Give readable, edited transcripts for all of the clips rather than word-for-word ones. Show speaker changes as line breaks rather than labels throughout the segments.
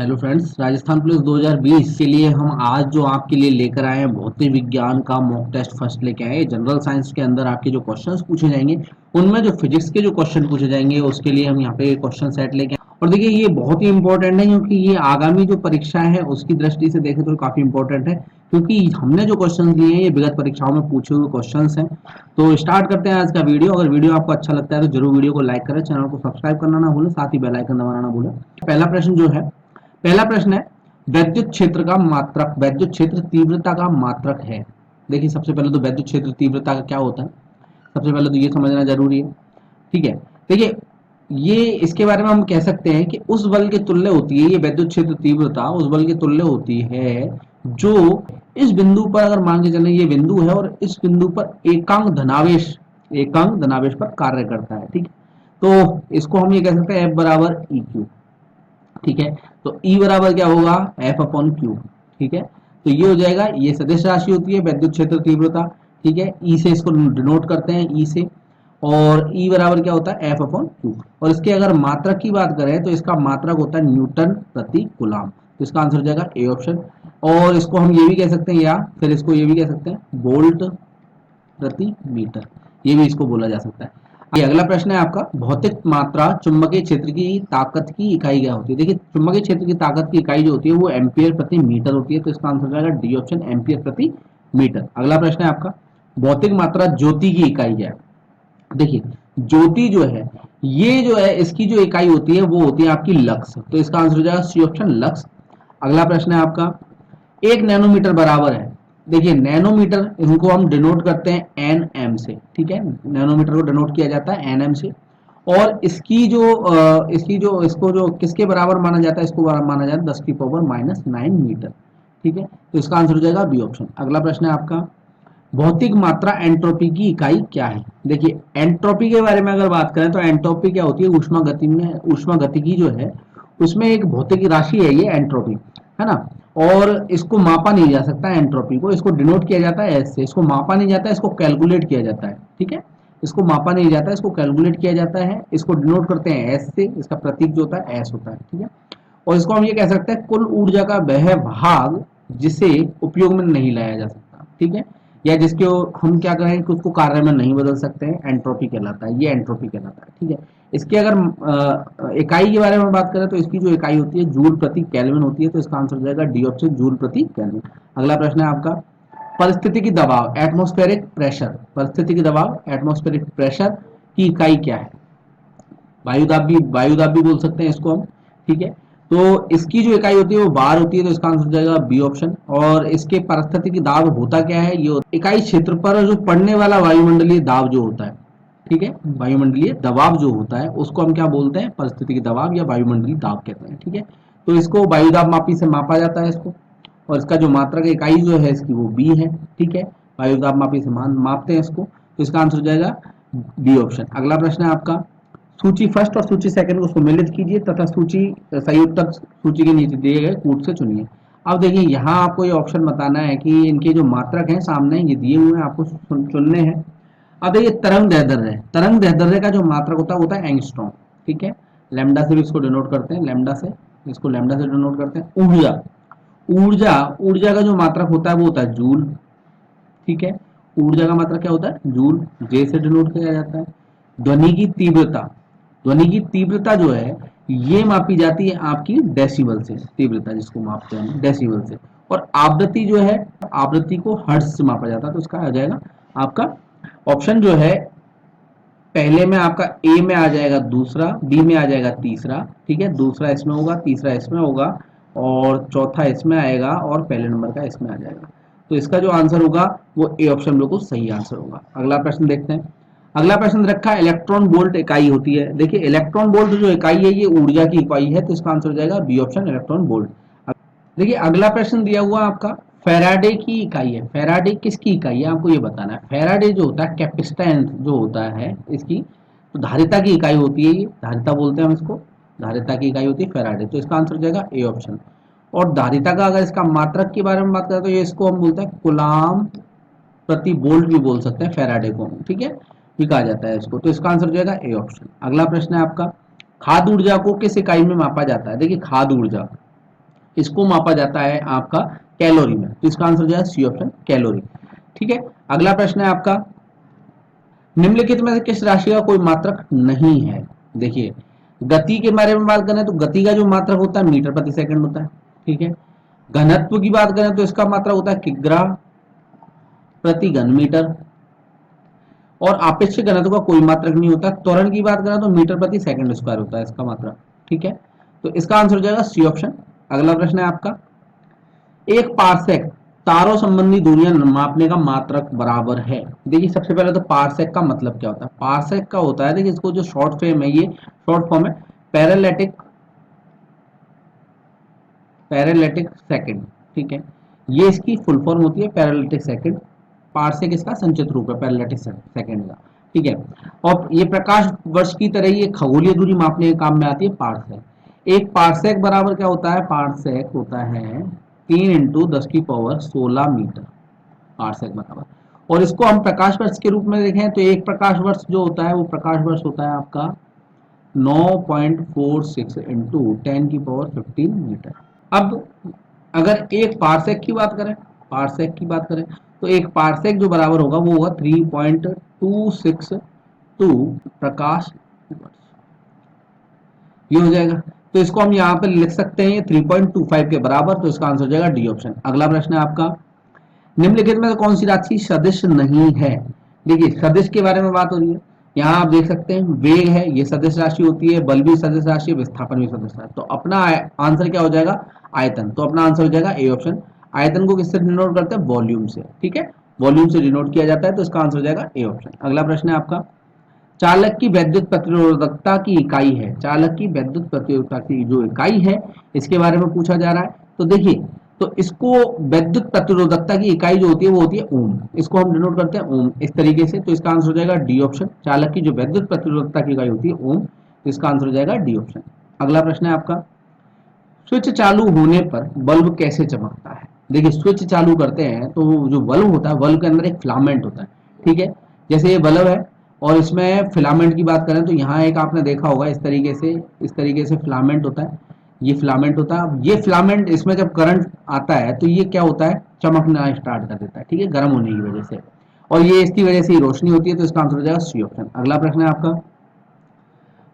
Hello friends, Rajasthan police 2020 के लिए हम आज जो आपके लिए लेकर आए हैं भौतिक विज्ञान का मॉक टेस्ट फर्स्ट लेके आए हैं। जनरल साइंस के अंदर आपके जो क्वेश्चंस पूछे जाएंगे उनमें जो फिजिक्स के जो क्वेश्चन पूछे जाएंगे उसके लिए हम यहाँ पे क्वेश्चन सेट लेके आए। और देखिए ये बहुत ही इंपॉर्टेंट है क्योंकि ये आगामी जो परीक्षा है उसकी दृष्टि से देखें तो काफी इंपॉर्टेंट है, क्योंकि हमने जो क्वेश्चन लिए हैं ये विगत परीक्षाओं में पूछे हुए क्वेश्चन हैं। तो स्टार्ट करते हैं आज का वीडियो। अगर वीडियो आपको अच्छा लगता है तो जरूर वीडियो को लाइक करें, चैनल को सब्सक्राइब करना ना भूलें, साथ ही बेल आइकन दबाना ना भूलें। पहला प्रश्न जो है, पहला प्रश्न है वैद्युत क्षेत्र का मात्रक, वैद्युत क्षेत्र तीव्रता का मात्रक है। देखिए सबसे पहले तो वैद्युत क्षेत्र तीव्रता का क्या होता है, सबसे पहले तो ये समझना जरूरी है। ठीक है, देखिए ये इसके बारे में हम कह सकते हैं कि उस बल के तुल्य होती है, ये वैद्युत क्षेत्र तीव्रता उस बल के तुल्य होती है जो इस बिंदु पर, अगर मान के चले ये बिंदु है और इस बिंदु पर एकांक धनावेश पर कार्य करता है। ठीक है, तो इसको हम ये कह सकते हैं F बराबर ई क्यू। ठीक है, तो E बराबर क्या होगा, एफ अपॉन क्यू। ठीक है, तो ये हो जाएगा, ये सदिश राशि होती है वैद्युत क्षेत्र तीव्रता। ठीक है, ई से इसको डिनोट करते हैं, ई से। और ई बराबर क्या होता है, एफ अपॉन क्यू। और इसके अगर मात्रक की बात करें तो इसका मात्रक होता है न्यूटन प्रति कूलाम। तो इसका आंसर हो जाएगा ए ऑप्शन। और इसको हम ये भी कह सकते हैं, या फिर इसको ये भी कह सकते हैं वोल्ट प्रति मीटर, ये भी इसको बोला जा सकता है। ये अगला प्रश्न है आपका, भौतिक मात्रा चुंबकीय क्षेत्र की ताकत की इकाई क्या होती है। देखिए चुंबकीय क्षेत्र की ताकत की इकाई जो होती है वो एम्पियर प्रति मीटर होती है। तो इसका आंसर हो जाएगा डी ऑप्शन, एम्पियर प्रति मीटर। अगला प्रश्न है आपका, भौतिक मात्रा ज्योति की इकाई क्या है। देखिए ज्योति जो है, ये जो है इसकी जो इकाई होती है वो होती है आपकी लक्स। तो इसका आंसर हो जाएगा सी ऑप्शन, लक्स। अगला प्रश्न है आपका, एक नैनोमीटर बराबर है, देखिए नैनोमीटर इनको हम डिनोट करते हैं एन एम से। ठीक है, नैनोमीटर को डिनोट किया जाता है एन एम से। और इसको जो किसके बराबर माना जाता है, इसको बराबर माना जाता है 10⁻⁹ मीटर। ठीक है, तो इसका आंसर हो जाएगा बी ऑप्शन। अगला प्रश्न है आपका, भौतिक मात्रा एंट्रोपी की इकाई क्या है। देखिए एंट्रोपी के बारे में अगर बात करें तो एंट्रोपी क्या होती है, ऊष्मा गतिकी जो है उसमें एक भौतिक राशि है ये एंट्रोपी, है ना। और इसको मापा नहीं जा सकता एंट्रोपी को, इसको डिनोट किया जाता है एस से। इसको मापा नहीं जाता है, इसको कैलकुलेट किया जाता है। ठीक है, इसको मापा नहीं जाता है, इसको कैलकुलेट किया जाता है। इसको डिनोट करते हैं एस से, इसका प्रतीक जो होता है एस होता है। ठीक है, और इसको हम ये कह सकते हैं कुल ऊर्जा का वह भाग जिसे उपयोग में नहीं लाया जा सकता। ठीक है, या जिसके हम क्या करें कि उसको कार्य में नहीं बदल सकते हैं, एंट्रोपी कहलाता है, ये एंट्रोपी कहलाता है। ठीक है, इसके अगर इकाई के बारे में बात करें तो इसकी जो इकाई होती है जूल प्रति केल्विन होती है। तो इसका आंसर हो जाएगा डी ऑप्शन, जूल प्रति केल्विन। अगला प्रश्न है आपका, परिस्थितिकी दबाव एटमॉस्फेरिक प्रेशर, परिस्थितिकी दबाव एटमॉस्फेरिक प्रेशर की इकाई क्या है। वायुदाब भी बोल सकते हैं इसको हम। ठीक है, तो इसकी जो इकाई होती है वो बार होती है। तो इसका आंसर हो जाएगा बी ऑप्शन। और इसके परिस्थितिकी दाब होता क्या है, ये इकाई क्षेत्र पर जो पड़ने वाला वायुमंडलीय दाब जो होता है। ठीक है, वायुमंडलीय दबाव जो होता है उसको हम क्या बोलते हैं, परिस्थितिकी दबाव या वायुमंडलीय दाब कहते हैं। ठीक है, तो इसको वायुदाब मापी से मापा जाता है इसको। और इसका जो मात्रक इकाई जो है इसकी वो बी है। ठीक है, वायुदाब मापी से मापते हैं इसको। तो इसका आंसर हो जाएगा बी ऑप्शन। अगला प्रश्न है आपका, सूची फर्स्ट और सूची सेकंड को सुमेलित कीजिए तथा सूची सही उत्तर सूची के नीचे दिए गए कूट से चुनिए। अब देखिए यहाँ आपको ये ऑप्शन बताना है कि इनके जो मात्रक हैं सामने ये दिए हुए हैं, आपको चुनने हैं। अब देखिए तरंग दैर्ध्य का जो मात्रक होता है एंगस्ट्रॉम। ठीक है, लैम्डा से भी इसको डिनोट करते हैं, लैम्डा से, इसको लैम्डा से डिनोट करते हैं। ऊर्जा ऊर्जा ऊर्जा का जो मात्रक होता है वो होता है जूल। ठीक है, ऊर्जा का मात्रक क्या होता है, जूल, जे से डिनोट किया जाता है। ध्वनि की तीव्रता, ध्वनि की तीव्रता जो है ये मापी जाती है आपकी डेसिबल से, तीव्रता जिसको मापते हैं डेसिबल से। और आवृत्ति जो है, आवृत्ति को हर्ट्ज से मापा जाता है। तो इसका आ जाएगा आपका ऑप्शन जो है, पहले में आपका ए में आ जाएगा दूसरा, बी में आ जाएगा तीसरा। ठीक है, दूसरा इसमें होगा, तीसरा इसमें होगा, और चौथा इसमें आएगा, और पहले नंबर का इसमें आ जाएगा। तो इसका जो आंसर होगा वो ए ऑप्शन बिल्कुल सही आंसर होगा। अगला प्रश्न देखते हैं। अगला प्रश्न रखा है, इलेक्ट्रॉन वोल्ट इकाई होती है। देखिए इलेक्ट्रॉन वोल्ट जो इकाई है ये ऊर्जा की इकाई है। तो इसका आंसर हो जाएगा बी ऑप्शन, इलेक्ट्रॉन वोल्ट। देखिए अगला प्रश्न दिया हुआ आपका, फेराडे की इकाई है। फेराडे किसकी इकाई है आपको ये बताना है। फेराडे जो होता है, कैपेसिटेंस जो होता है इसकी, तो धारिता की इकाई होती है, ये धारिता बोलते हैं हम इसको, धारिता की इकाई होती है फेराडे। तो इसका आंसर हो जाएगा ए ऑप्शन। और धारिता का अगर इसका मात्रक के बारे में बात करें तो ये इसको हम बोलते हैं कुलाम प्रति वोल्ट भी बोल सकते हैं फेराडे को। ठीक है, ये कहा जाता है इसको। तो इसका आंसर हो जाएगा ए ऑप्शन। अगला प्रश्न है आपका, खाद ऊर्जा को किस इकाई में मापा जाता है। देखिए खाद ऊर्जा, इसको मापा जाता है आपका कैलोरी में, तो इसका आंसर हो जाएगा सी ऑप्शन कैलोरी। ठीक है, अगला प्रश्न है आपका, निम्नलिखित में से किस राशि का कोई मात्रक नहीं है। देखिए, गति के बारे में बात करें तो गति का जो मात्रक होता है मीटर प्रति सेकंड होता है। ठीक है, घनत्व की बात करें तो इसका मात्रक होता है किग्रा प्रति घन मीटर, और आपेक्षिक घनत्व का कोई मात्रक नहीं होता। त्वरण की बात करें तो मीटर प्रति सेकंड स्क्वायर होता है इसका मात्रक। ठीक है, तो इसका आंसर हो जाएगा सी ऑप्शन। अगला प्रश्न है आपका, एक पारसेक तारों संबंधी दूरियां मापने का मात्रक बराबर है। देखिए, सबसे पहले तो पारसेक का मतलब क्या होता है। पारसेक का होता है, देखिए इसको जो शॉर्ट फॉर्म है, ये शॉर्ट फॉर्म है पैरेलैटिक पैरेलैटिक सेकंड। ठीक है, ये इसकी फुल फॉर्म होती है पैरेलैटिक सेकंड। पारसेक इसका संचित रूप है पैरेलैटिक सेकंड का। ठीक है, और ये प्रकाश वर्ष की तरह ही खगोलीय दूरी मापने के काम में आती है पारसेक। एक पारसेक बराबर क्या होता है, पारसेक होता है 3 × 10⁻16 मीटर, पारसेक बराबर। और इसको हम प्रकाश वर्ष के रूप में देखें तो एक प्रकाश वर्ष जो होता है वो प्रकाश वर्ष होता है आपका 9.46 × 10⁻15 मीटर। अब अगर एक पारसेक की बात करें, पारसेक की बात करें तो एक पारसेक जो बराबर होगा वो होगा 3.262 प्रकाश वर्ष, ये हो जाएगा। तो इसको हम यहाँ पे लिख सकते हैं 3.25 के बराबर, तो इसका आंसर हो जाएगा डी ऑप्शन। अगला प्रश्न है आपका, निम्नलिखित में कौन सी राशि सदिश नहीं है। देखिए, सदिश के बारे में बात हो रही है। यहाँ आप देख सकते हैं वेग है, ये सदिश राशि होती है, बल भी सदिश राशि है, विस्थापन भी सदिश राशि। तो अपना आंसर क्या हो जाएगा, आयतन। तो अपना आंसर हो जाएगा ए ऑप्शन। आयतन को किससे डिनोट करते हैं, वॉल्यूम से। ठीक है, वॉल्यूम से डिनोट किया जाता है, तो इसका आंसर हो जाएगा ए ऑप्शन। अगला प्रश्न है आपका, चालक की वैद्युत प्रतिरोधकता की इकाई है। चालक की वैद्युत प्रतिरोधकता की जो इकाई है इसके बारे में पूछा जा रहा है। तो देखिए, तो इसको वैद्युत प्रतिरोधकता की इकाई जो होती है वो होती है ओम। इसको हम डिनोट करते हैं ओम इस तरीके से। तो इसका आंसर हो जाएगा डी ऑप्शन। चालक की जो वैद्युत प्रतिरोधकता की इकाई होती है ओम, तो इसका आंसर हो जाएगा डी ऑप्शन। अगला प्रश्न है आपका, स्विच चालू होने पर बल्ब कैसे चमकता है। देखिए, स्विच चालू करते हैं तो जो बल्ब होता है, बल्ब के अंदर एक फिलामेंट होता है। ठीक है, जैसे ये बल्ब है और इसमें फिलामेंट की बात करें तो यहाँ एक आपने देखा होगा इस तरीके से फिलामेंट होता है। ये फिलामेंट होता है। अब ये फिलामेंट इसमें जब करंट आता है तो ये क्या होता है, चमकना स्टार्ट कर देता है। ठीक है, गर्म होने की वजह से, और ये इसकी वजह से ही रोशनी होती है। तो इसका आंसर हो जाएगा सी ऑप्शन। अगला प्रश्न है आपका,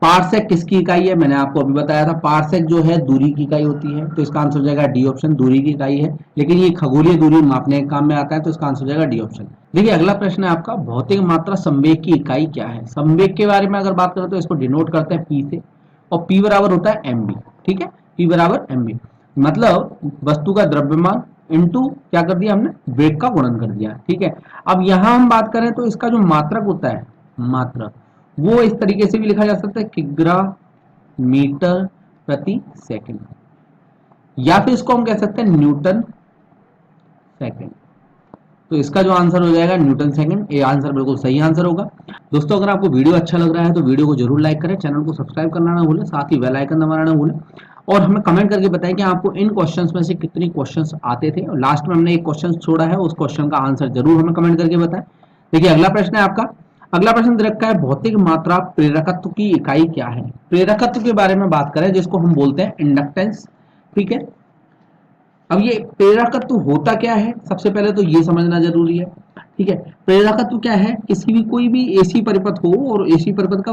पारसेक किसकी इकाई है। मैंने आपको अभी बताया था, पारसेक जो है दूरी की इकाई होती है। तो इसका आंसर हो जाएगा डी ऑप्शन, दूरी की इकाई है। लेकिन ये खगोलीय दूरी मापने के काम में आता है, तो इसका आंसर हो जाएगा डी ऑप्शन। देखिए, अगला प्रश्न है आपका, भौतिक मात्रा संवेग की इकाई क्या है। संवेग के बारे में अगर बात करें तो इसको डिनोट करते हैं पी से, और पी बराबर होता है एम बी। ठीक है, पी बराबर एम बी, मतलब वस्तु का द्रव्यमान इंटू क्या कर दिया हमने, वेग का गुणन कर दिया। ठीक है, अब यहां हम बात करें तो इसका जो मात्रक होता है, मात्रक, वो इस तरीके से भी लिखा जा सकता है किग्रा मीटर प्रति सेकंड, या फिर इसको हम कह सकते हैं न्यूटन सेकंड। तो इसका जो आंसर हो जाएगा न्यूटन सेकंड। ये आंसर बिल्कुल सही आंसर होगा। दोस्तों, अगर आपको वीडियो अच्छा लग रहा है तो वीडियो को जरूर लाइक करें, चैनल को सब्सक्राइब करना ना भूलें, साथ ही बेल आइकन दबाना ना भूलें, और हमें कमेंट करके बताएं कि आपको इन क्वेश्चंस में से कितने क्वेश्चंस आते थे। और लास्ट में हमने एक क्वेश्चन छोड़ा है, उस क्वेश्चन का आंसर जरूर हमें कमेंट करके बताएं। देखिए, अगला प्रश्न है आपका, अगला प्रश्न दे रखा है, भौतिक मात्रा प्रेरकत्व की इकाई क्या है। प्रेरकत्व के बारे में बात करें, जिसको हम बोलते हैं इंडक्टेंस। ठीक है, अब ये प्रेरकत्व होता क्या है, सबसे पहले तो ये समझना जरूरी है। ठीक है, प्रेरकत्व क्या है, किसी भी कोई भी एसी परिपथ हो, और एसी परिपथ का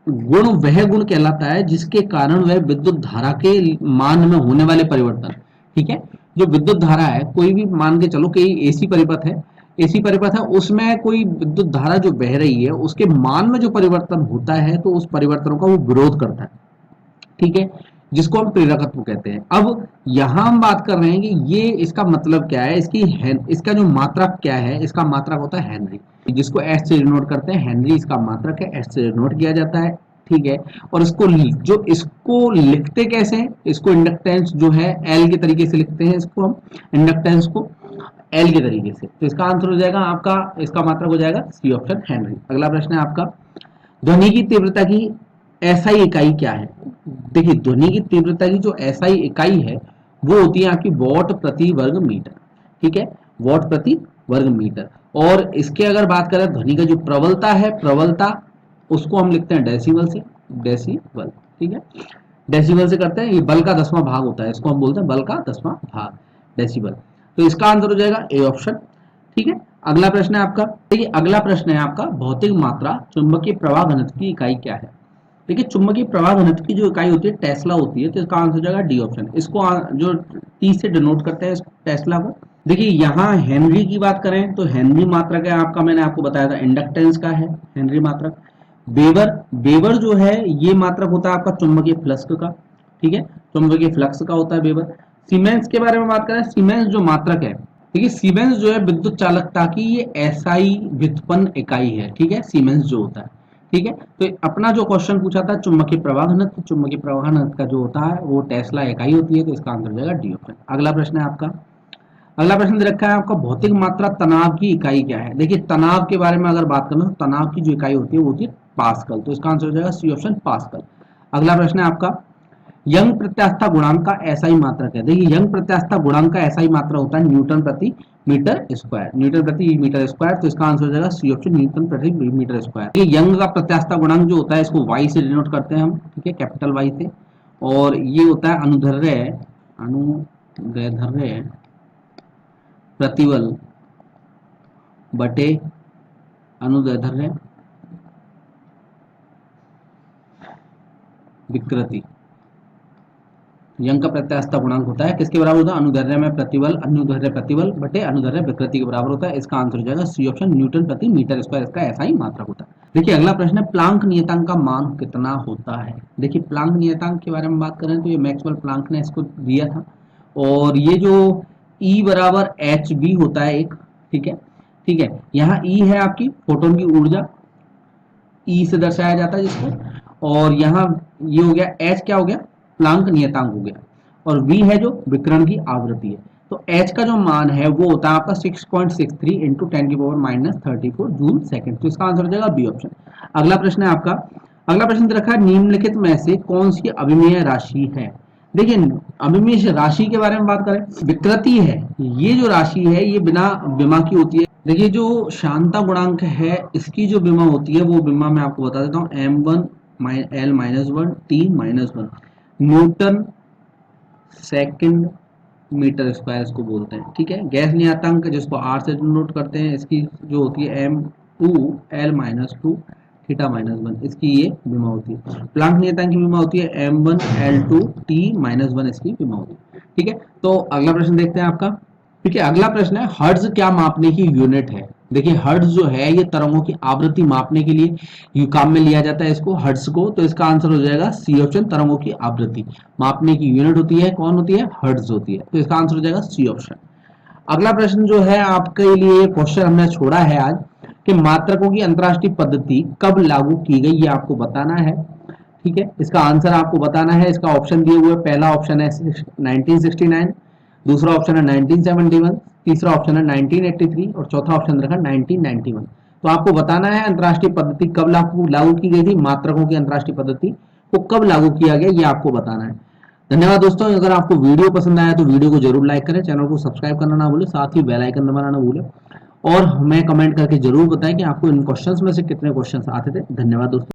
गुण वह गुण कहलाता है जिसके कारण वह विद्युत धारा के मान में होने वाले परिवर्तन। ठीक है, जो विद्युत धारा है, कोई भी मान के चलो कि एसी परिपथ है, एसी परिपथ है, उसमें कोई विद्युत धारा जो बह रही है उसके मान में जो परिवर्तन होता है, तो उस परिवर्तनों का वो विरोध करता है। ठीक है, जिसको हम प्रेरकत्व कहते हैं। अब यहां हम बात कर रहे हैं कि ये इसका मतलब क्या है, इसका जो मात्रक क्या है, इसका मात्रक होता है हेनरी, जिसको एच से डिनोट करते हैं। हेनरी इसका मात्रक है, एच से डिनोट किया जाता है। ठीक है, और इसको लिखते कैसे हैं, इसको इंडक्टेंस जो है एल के तरीके से लिखते हैं। इसको हम इंडक्टेंस को एल के तरीके से, तो इसका आंसर हो जाएगा आपका, इसका मात्रक हो जाएगा सी ऑप्शन हेनरी। अगला प्रश्न है आपका, ध्वनि की तीव्रता की एसआई इकाई क्या है। देखिए, ध्वनि की तीव्रता की जो एसआई इकाई है वो होती है आपकी वॉट प्रति वर्ग मीटर। ठीक है, वॉट प्रति वर्ग मीटर। और इसके अगर बात करें ध्वनि का जो प्रबलता है, प्रबलता उसको हम लिखते हैं डेसिबल से, डेसिबल। ठीक है, डेसिबल से करते हैं, ये बल का 10वां भाग होता है, इसको हम बोलते हैं बल का 10वां भाग, डेसिबल। तो इसका आंसर हो जाएगा ए ऑप्शन। ठीक है, अगला प्रश्न है आपका, देखिए अगला प्रश्न है आपका, भौतिक मात्रा चुंबकीय प्रवाह घनत्व की इकाई क्या है। देखिए चुंबकीय प्रवाह घनत्व की जो इकाई होती है टेस्ला होती है, तो इसका आंसर हो जाएगा डी ऑप्शन। इसको जो टी से डिनोट करते हैं इस टेस्ला को। देखिए यहाँ हेनरी की बात करें तो हेनरी मात्रक है आपका, मैंने आपको बताया था इंडक्टेंस का है हेनरी मात्रक। वेबर, वेबर जो है ये मात्रक होता है आपका चुंबकीय फ्लक्स का। ठीक है, चुंबकीय फ्लक्स का होता है वेबर। सीमेंस के बारे में बात करें, सीमेंस जो मात्रक है, देखिए सीमेंस जो है विद्युत चालकता की ये एसआई व्युत्पन्न इकाई है। ठीक है, सीमेंस जो होता है। ठीक है, तो अपना जो क्वेश्चन पूछा था चुंबकीय प्रवाह घनत्व, चुंबकीय प्रवाह घनत्व का जो होता है वो टेस्ला इकाई होती है, तो इसका आंसर हो जाएगा डी ऑप्शन। अगला प्रश्न है आपका, अगला प्रश्न दे रखा है आपका, भौतिक मात्रा तनाव की इकाई क्या है। देखिए तनाव के बारे में अगर बात करें तो तनाव की जो इकाई होती है वो होती है पास्कल, तो इसका आंसर हो जाएगा सी ऑप्शन पास्कल। अगला प्रश्न है आपका, यंग प्रत्यास्थता गुणांक का एसआई मात्रक है। देखिए यंग प्रत्यास्थता गुणांक का एसआई मात्रा होता है न्यूटन प्रति मीटर स्क्वायर, न्यूटन प्रति मीटर स्क्वायर, तो इसका आंसर हो जाएगा सी ऑप्शन न्यूटन प्रति मीटर स्क्वायर। ये यंग का प्रत्यास्थता गुणांक जो होता है इसको वाई से डिनोट करते हैं हम, ठीक है, कैपिटल वाई से। और ये होता है अनुदैर्ध्य, अनुदैर्ध्य प्रतिबल बटे अनुदैर्ध्य विकृति। यंग का प्रत्यास्थता गुणांक होता है किसके बराबर होता है, अनुदैर्ध्य में प्रतिबल, अनुदैर्ध्य प्रतिबल बटे अनुदैर्ध्य विकृति के बराबर होता है। इसका आंसर हो जाएगा सी ऑप्शन न्यूटन प्रति मीटर स्क्वायर, इसका ऐसा ही मात्रक होता है। देखिए अगला प्रश्न है, प्लांक नियतांक का मान कितना होता है। देखिए प्लांक नियतांक के बारे में बात करें तो ये मैक्सवेल प्लांक ने इसको दिया था, और ये जो E बराबर एच बी होता है एक, ठीक है, ठीक है, यहाँ E है आपकी फोटोन की ऊर्जा, ई से दर्शाया जाता है जिसको, और यहाँ ये हो गया एच, क्या हो गया, प्लांक नियतांक हो गया, और वी है जो विकिरण की आवृत्ति है। तो एच का जो मान है वो होता है आपका 6.63 इंटू 10⁻³ जूल सेकंड, तो इसका आंसर हो जाएगा बी ऑप्शन। अगला प्रश्न है आपका, अगला प्रश्न रखा है, निम्नलिखित में से कौन सी अभिमेय राशि है। देखिए अभिमेय राशि के बारे में बात करें, विकृति है, ये जो राशि है ये बिना विमा की होती है। देखिए जो शांता गुणांक है इसकी जो विमा होती है वो विमा मैं आपको बता देता हूँ, m1 L-1 T-1 Newton second metre square इसको बोलते हैं। ठीक है, गैस नियतांक जिसको आर से नोट करते हैं, इसकी जो होती है m2L-2 θ-1, इसकी ये विमा होती है। प्लांक नियतांक की विमा होती है m1L2 T-1, इसकी विमा होती है। ठीक है, तो अगला प्रश्न देखते हैं आपका। ठीक है, अगला प्रश्न है, हर्ट्ज क्या मापने की यूनिट है। देखिए हर्ट्ज जो है ये तरंगों की आवृत्ति मापने के लिए काम में लिया जाता है इसको, हर्ट्ज को, तो इसका आंसर हो जाएगा सी ऑप्शन, तरंगों की आवृत्ति मापने की यूनिट होती है, कौन होती है, हर्ट्ज होती है, तो इसका आंसर हो जाएगा सी ऑप्शन। अगला प्रश्न जो है आपके लिए क्वेश्चन हमने छोड़ा है आज, कि मात्रकों की अंतरराष्ट्रीय पद्धति कब लागू की गई, ये आपको बताना है। ठीक है, इसका आंसर आपको बताना है, इसका ऑप्शन दिए हुए, पहला ऑप्शन है 1969, दूसरा ऑप्शन है 1971, तीसरा ऑप्शन है 1983 और चौथा ऑप्शन रखा 1991। तो आपको बताना है अंतरराष्ट्रीय पद्धति कब लागू की गई थी, मात्रकों की अंतरराष्ट्रीय पद्धति को कब लागू किया गया, ये आपको बताना है। धन्यवाद दोस्तों, अगर आपको वीडियो पसंद आया तो वीडियो को जरूर लाइक करें, चैनल को सब्सक्राइब करना ना भूलें, साथ ही बेल आइकन दबाना ना भूलें, और हमें कमेंट करके जरूर बताएं कि आपको इन क्वेश्चंस में से कितने क्वेश्चंस आते थे। धन्यवाद दोस्तों।